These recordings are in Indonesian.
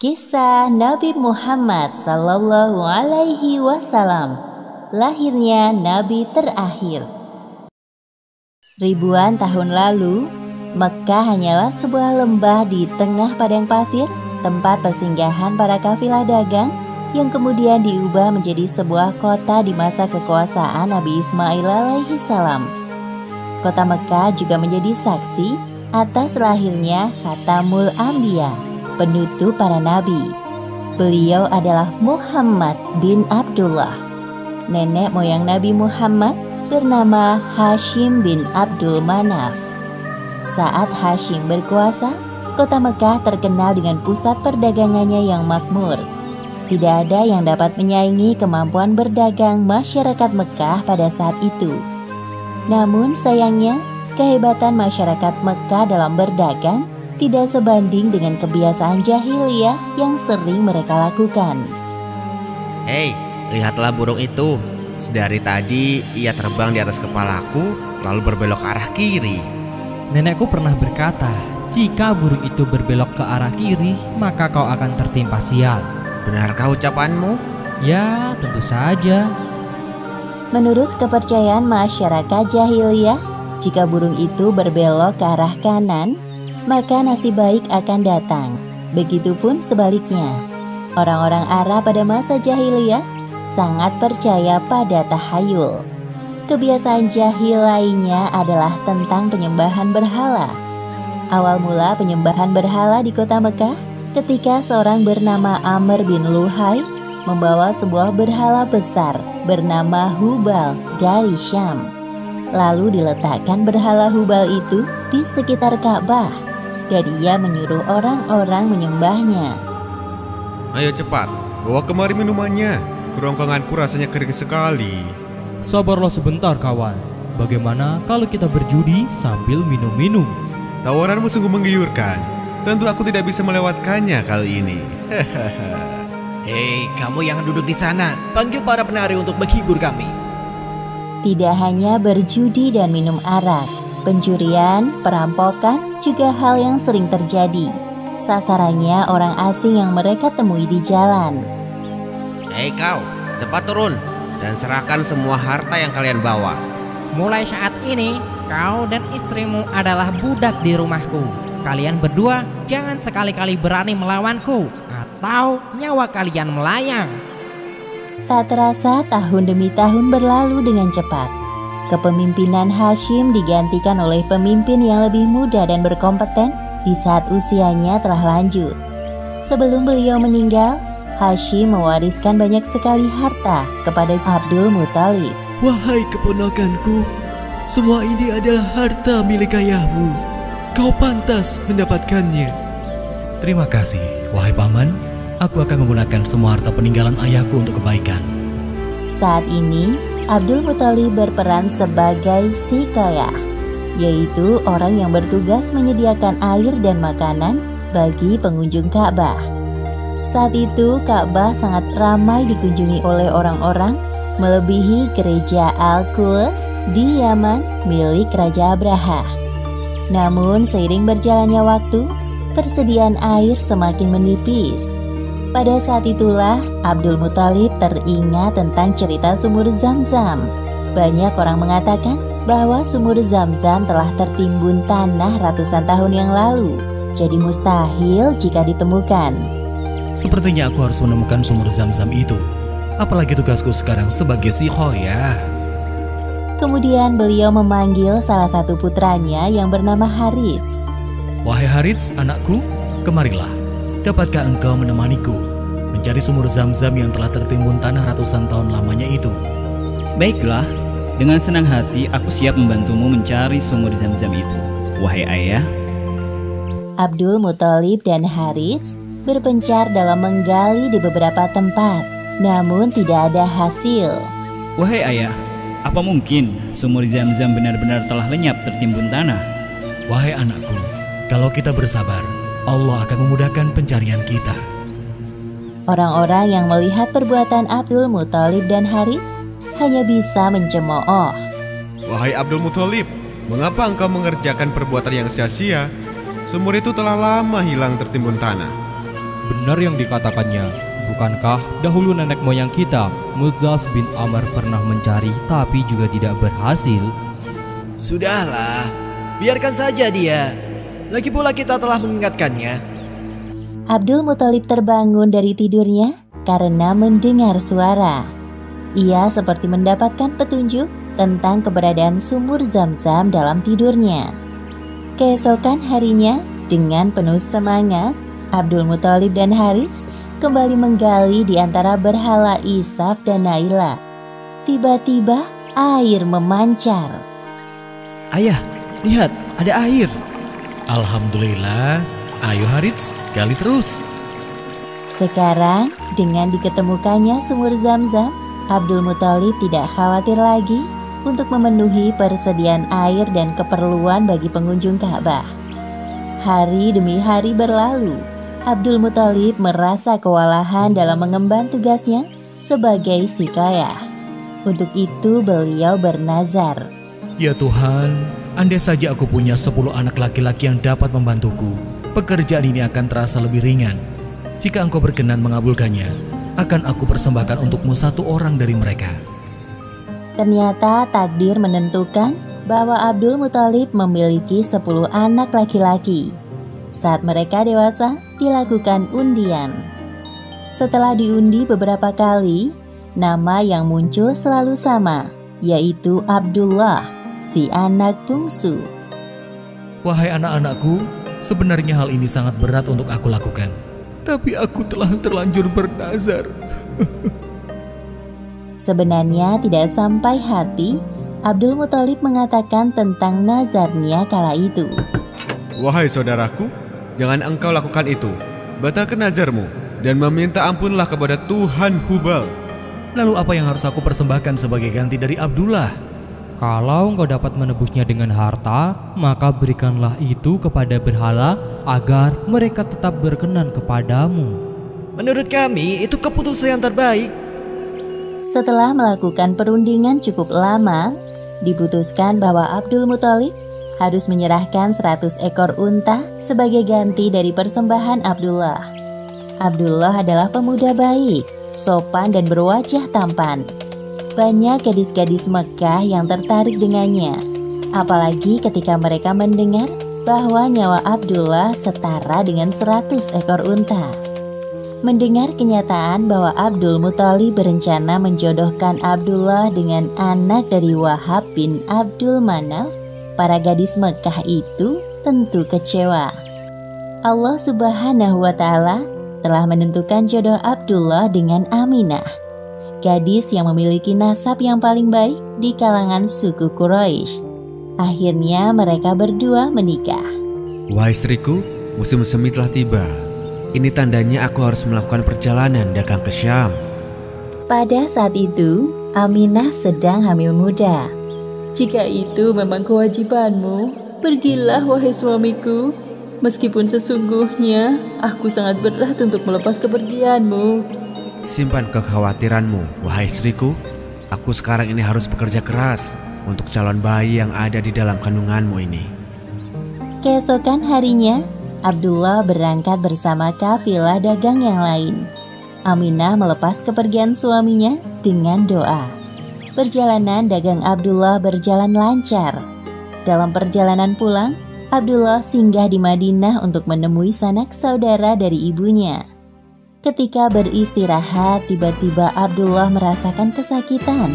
Kisah Nabi Muhammad Sallallahu Alaihi Wasallam, lahirnya Nabi terakhir. Ribuan tahun lalu, Mekkah hanyalah sebuah lembah di tengah padang pasir, tempat persinggahan para kafilah dagang yang kemudian diubah menjadi sebuah kota di masa kekuasaan Nabi Ismail alaihi salam. Kota Mekkah juga menjadi saksi atas lahirnya Khatamul Anbiya, penutup para nabi. Beliau adalah Muhammad bin Abdullah. Nenek moyang Nabi Muhammad bernama Hashim bin Abdul Manaf. Saat Hashim berkuasa, kota Mekkah terkenal dengan pusat perdagangannya yang makmur. Tidak ada yang dapat menyaingi kemampuan berdagang masyarakat Mekkah pada saat itu. Namun sayangnya, kehebatan masyarakat Mekkah dalam berdagang tidak sebanding dengan kebiasaan jahiliyah yang sering mereka lakukan. Hei, lihatlah burung itu. Sedari tadi ia terbang di atas kepalaku, lalu berbelok ke arah kiri. Nenekku pernah berkata, jika burung itu berbelok ke arah kiri, maka kau akan tertimpa sial. Benarkah ucapanmu? Ya, tentu saja. Menurut kepercayaan masyarakat jahiliyah, jika burung itu berbelok ke arah kanan, maka nasib baik akan datang. Begitupun sebaliknya. Orang-orang Arab pada masa jahiliyah sangat percaya pada tahayul. Kebiasaan jahil lainnya adalah tentang penyembahan berhala. Awal mula penyembahan berhala di kota Mekkah ketika seorang bernama Amr bin Luhai membawa sebuah berhala besar bernama Hubal dari Syam. Lalu diletakkan berhala Hubal itu di sekitar Ka'bah dan ia menyuruh orang-orang menyembahnya. Ayo cepat, bawa kemari minumannya. Kerongkonganku rasanya kering sekali. Sabarlah sebentar kawan. Bagaimana kalau kita berjudi sambil minum-minum? Tawaranmu sungguh menggiurkan. Tentu aku tidak bisa melewatkannya kali ini. Hei, kamu yang duduk di sana, panggil para penari untuk menghibur kami. Tidak hanya berjudi dan minum arak, pencurian, perampokan juga hal yang sering terjadi. Sasarannya orang asing yang mereka temui di jalan. Hei kau, cepat turun dan serahkan semua harta yang kalian bawa. Mulai saat ini, kau dan istrimu adalah budak di rumahku. Kalian berdua jangan sekali-kali berani melawanku, atau nyawa kalian melayang. Tak terasa tahun demi tahun berlalu dengan cepat. Kepemimpinan Hashim digantikan oleh pemimpin yang lebih muda dan berkompeten di saat usianya telah lanjut. Sebelum beliau meninggal, Hashim mewariskan banyak sekali harta kepada Abdul Muthalib. Wahai keponakanku, semua ini adalah harta milik ayahmu. Kau pantas mendapatkannya. Terima kasih, wahai paman. Aku akan menggunakan semua harta peninggalan ayahku untuk kebaikan. Saat ini, Abdul Muthalib berperan sebagai Sikayah, yaitu orang yang bertugas menyediakan air dan makanan bagi pengunjung Ka'bah. Saat itu, Ka'bah sangat ramai dikunjungi oleh orang-orang, melebihi gereja Al-Quds di Yaman milik Raja Abraha. Namun, seiring berjalannya waktu, persediaan air semakin menipis. Pada saat itulah Abdul Muthalib teringat tentang cerita sumur Zam-Zam. Banyak orang mengatakan bahwa sumur Zam-Zam telah tertimbun tanah ratusan tahun yang lalu, jadi mustahil jika ditemukan. Sepertinya aku harus menemukan sumur Zam-Zam itu. Apalagi tugasku sekarang sebagai Sikhoyah. Kemudian beliau memanggil salah satu putranya yang bernama Harits. Wahai Harits, anakku, kemarilah. Dapatkah engkau menemaniku mencari sumur Zam-Zam yang telah tertimbun tanah ratusan tahun lamanya itu? Baiklah, dengan senang hati aku siap membantumu mencari sumur Zam-Zam itu, wahai ayah. Abdul Muthalib dan Harits berpencar dalam menggali di beberapa tempat, namun tidak ada hasil. Wahai ayah, apa mungkin sumur Zam-Zam benar-benar telah lenyap tertimbun tanah? Wahai anakku, kalau kita bersabar, Allah akan memudahkan pencarian kita. Orang-orang yang melihat perbuatan Abdul Muthalib dan Harits hanya bisa mencemooh. Wahai Abdul Muthalib, mengapa engkau mengerjakan perbuatan yang sia-sia? Sumur itu telah lama hilang tertimbun tanah. benar yang dikatakannya. Bukankah dahulu nenek moyang kita, Mudzaz bin Amr, pernah mencari tapi juga tidak berhasil? Sudahlah, biarkan saja dia. Lagi pula kita telah mengingatkannya. Abdul Muthalib terbangun dari tidurnya karena mendengar suara. Ia seperti mendapatkan petunjuk tentang keberadaan sumur Zam-Zam dalam tidurnya. Keesokan harinya, dengan penuh semangat, Abdul Muthalib dan Harits kembali menggali di antara berhala Isaf dan Naila. Tiba-tiba air memancar. Ayah, lihat, ada air. Alhamdulillah. Ayo Harits, gali terus. Sekarang, dengan diketemukannya sumur Zam-Zam, Abdul Muthalib tidak khawatir lagi untuk memenuhi persediaan air dan keperluan bagi pengunjung Ka'bah. Hari demi hari berlalu, Abdul Muthalib merasa kewalahan dalam mengemban tugasnya sebagai sikayah. Untuk itu beliau bernazar. Ya Tuhan, andai saja aku punya 10 anak laki-laki yang dapat membantuku, pekerjaan ini akan terasa lebih ringan. Jika Engkau berkenan mengabulkannya, akan aku persembahkan untukmu 1 orang dari mereka. Ternyata takdir menentukan bahwa Abdul Muthalib memiliki 10 anak laki-laki. Saat mereka dewasa, dilakukan undian. Setelah diundi beberapa kali, nama yang muncul selalu sama, yaitu Abdullah, si anak bungsu. Wahai anak-anakku, sebenarnya hal ini sangat berat untuk aku lakukan. Tapi aku telah terlanjur bernazar. Sebenarnya tidak sampai hati, Abdul Muthalib mengatakan tentang nazarnya kala itu. Wahai saudaraku, jangan engkau lakukan itu. Batalkan nazarmu dan meminta ampunlah kepada Tuhan Hubal. Lalu apa yang harus aku persembahkan sebagai ganti dari Abdullah? Kalau engkau dapat menebusnya dengan harta, maka berikanlah itu kepada berhala agar mereka tetap berkenan kepadamu. Menurut kami, itu keputusan yang terbaik. Setelah melakukan perundingan cukup lama, diputuskan bahwa Abdul Muthalib harus menyerahkan 100 ekor unta sebagai ganti dari persembahan Abdullah. Abdullah adalah pemuda baik, sopan dan berwajah tampan. Banyak gadis-gadis Mekah yang tertarik dengannya, apalagi ketika mereka mendengar bahwa nyawa Abdullah setara dengan 100 ekor unta. Mendengar kenyataan bahwa Abdul Muthalib berencana menjodohkan Abdullah dengan anak dari Wahab bin Abdul Manaf, para gadis Mekah itu tentu kecewa. Allah Subhanahu wa Ta'ala telah menentukan jodoh Abdullah dengan Aminah, gadis yang memiliki nasab yang paling baik di kalangan suku Quraisy. Akhirnya mereka berdua menikah. Wahai istriku, musim semi telah tiba. Ini tandanya aku harus melakukan perjalanan dagang ke Syam. Pada saat itu, Aminah sedang hamil muda. Jika itu memang kewajibanmu, pergilah wahai suamiku. Meskipun sesungguhnya aku sangat berat untuk melepas kepergianmu. Simpan kekhawatiranmu, wahai istriku. Aku sekarang ini harus bekerja keras untuk calon bayi yang ada di dalam kandunganmu ini. Keesokan harinya, Abdullah berangkat bersama kafilah dagang yang lain. Aminah melepas kepergian suaminya dengan doa. Perjalanan dagang Abdullah berjalan lancar. Dalam perjalanan pulang, Abdullah singgah di Madinah untuk menemui sanak saudara dari ibunya. Ketika beristirahat, tiba-tiba Abdullah merasakan kesakitan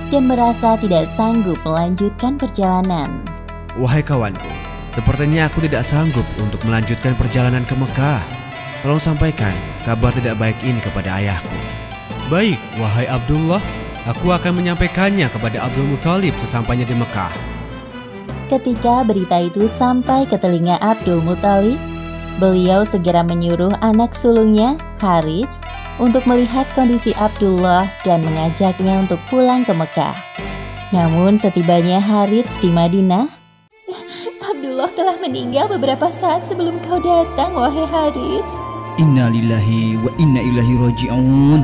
dan merasa tidak sanggup melanjutkan perjalanan. Wahai kawanku, sepertinya aku tidak sanggup untuk melanjutkan perjalanan ke Mekah. Tolong sampaikan kabar tidak baik ini kepada ayahku. Baik, wahai Abdullah, aku akan menyampaikannya kepada Abdul Muthalib sesampainya di Mekah. Ketika berita itu sampai ke telinga Abdul Muthalib, beliau segera menyuruh anak sulungnya, Harits, untuk melihat kondisi Abdullah dan mengajaknya untuk pulang ke Mekah. Namun setibanya Harits di Madinah, Abdullah telah meninggal beberapa saat sebelum kau datang, wahai Harits. Inna lillahi wa inna ilaihi raji'un.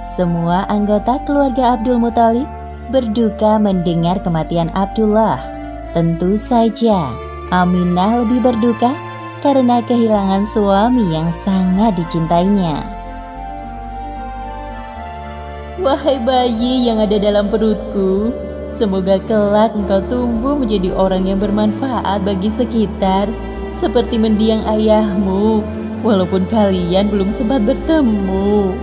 Semua anggota keluarga Abdul Muthalib berduka mendengar kematian Abdullah. Tentu saja Aminah lebih berduka karena kehilangan suami yang sangat dicintainya. Wahai bayi yang ada dalam perutku, semoga kelak engkau tumbuh menjadi orang yang bermanfaat bagi sekitar, seperti mendiang ayahmu, walaupun kalian belum sempat bertemu.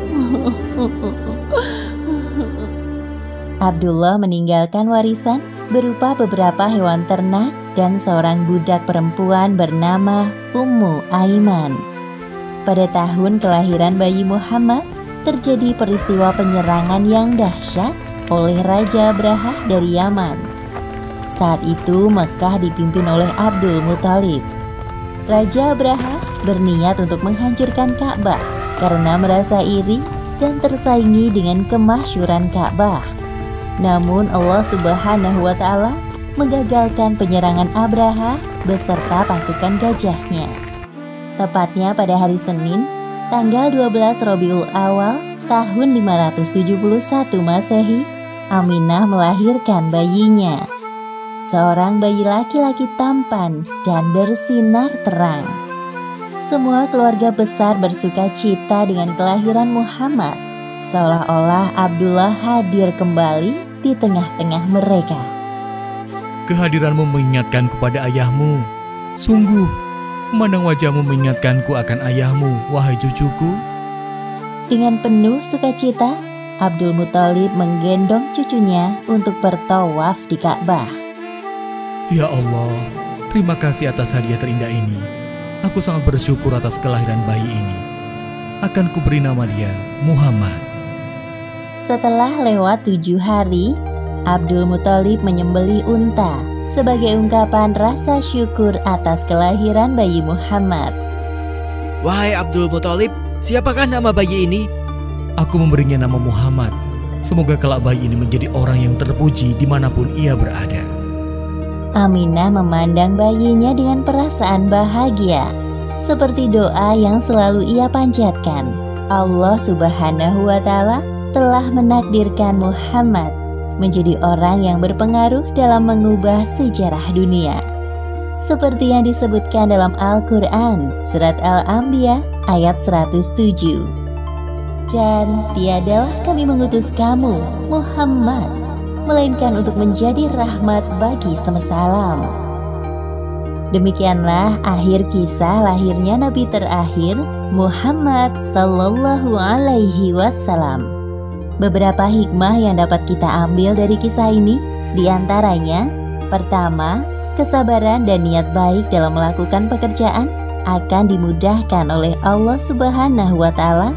Abdullah meninggalkan warisan berupa beberapa hewan ternak dan seorang budak perempuan bernama Ummu Aiman. Pada tahun kelahiran bayi Muhammad, terjadi peristiwa penyerangan yang dahsyat oleh Raja Abrahah dari Yaman. Saat itu Mekah dipimpin oleh Abdul Muthalib. Raja Abrahah berniat untuk menghancurkan Ka'bah karena merasa iri dan tersaingi dengan kemasyhuran Ka'bah. Namun Allah Subhanahu wa Ta'ala menggagalkan penyerangan Abrahah beserta pasukan gajahnya. Tepatnya pada hari Senin, tanggal 12 Rabiul Awal tahun 571 Masehi, Aminah melahirkan bayinya. Seorang bayi laki-laki tampan dan bersinar terang. Semua keluarga besar bersuka cita dengan kelahiran Muhammad, seolah-olah Abdullah hadir kembali di tengah-tengah mereka. Kehadiranmu mengingatkanku pada ayahmu. Sungguh, memandang wajahmu mengingatkanku akan ayahmu, wahai cucuku. Dengan penuh sukacita, Abdul Muthalib menggendong cucunya untuk bertawaf di Ka'bah. Ya Allah, terima kasih atas hadiah terindah ini. Aku sangat bersyukur atas kelahiran bayi ini. Akan kuberi nama dia Muhammad. Setelah lewat 7 hari, Abdul Muthalib menyembelih unta sebagai ungkapan rasa syukur atas kelahiran bayi Muhammad. Wahai Abdul Muthalib, siapakah nama bayi ini? Aku memberinya nama Muhammad. Semoga kelak bayi ini menjadi orang yang terpuji dimanapun ia berada. Aminah memandang bayinya dengan perasaan bahagia, seperti doa yang selalu ia panjatkan. Allah Subhanahu wa Ta'ala telah menakdirkan Muhammad menjadi orang yang berpengaruh dalam mengubah sejarah dunia. Seperti yang disebutkan dalam Al-Quran, Surat Al-Anbiya ayat 107. Dan tiadalah kami mengutus kamu, Muhammad, melainkan untuk menjadi rahmat bagi semesta alam. Demikianlah akhir kisah lahirnya Nabi terakhir, Muhammad Sallallahu Alaihi Wasallam. Beberapa hikmah yang dapat kita ambil dari kisah ini, diantaranya, pertama, kesabaran dan niat baik dalam melakukan pekerjaan akan dimudahkan oleh Allah Subhanahu wa Ta'ala,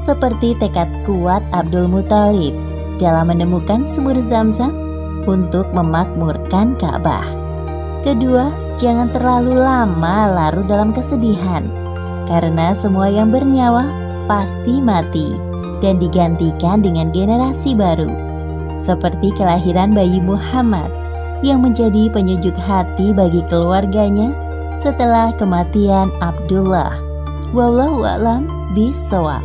seperti tekad kuat Abdul Muthalib dalam menemukan sumur Zam-Zam untuk memakmurkan Ka'bah. Kedua, jangan terlalu lama larut dalam kesedihan, karena semua yang bernyawa pasti mati dan digantikan dengan generasi baru, seperti kelahiran bayi Muhammad yang menjadi penyejuk hati bagi keluarganya setelah kematian Abdullah. Wallahu a'lam bishawab.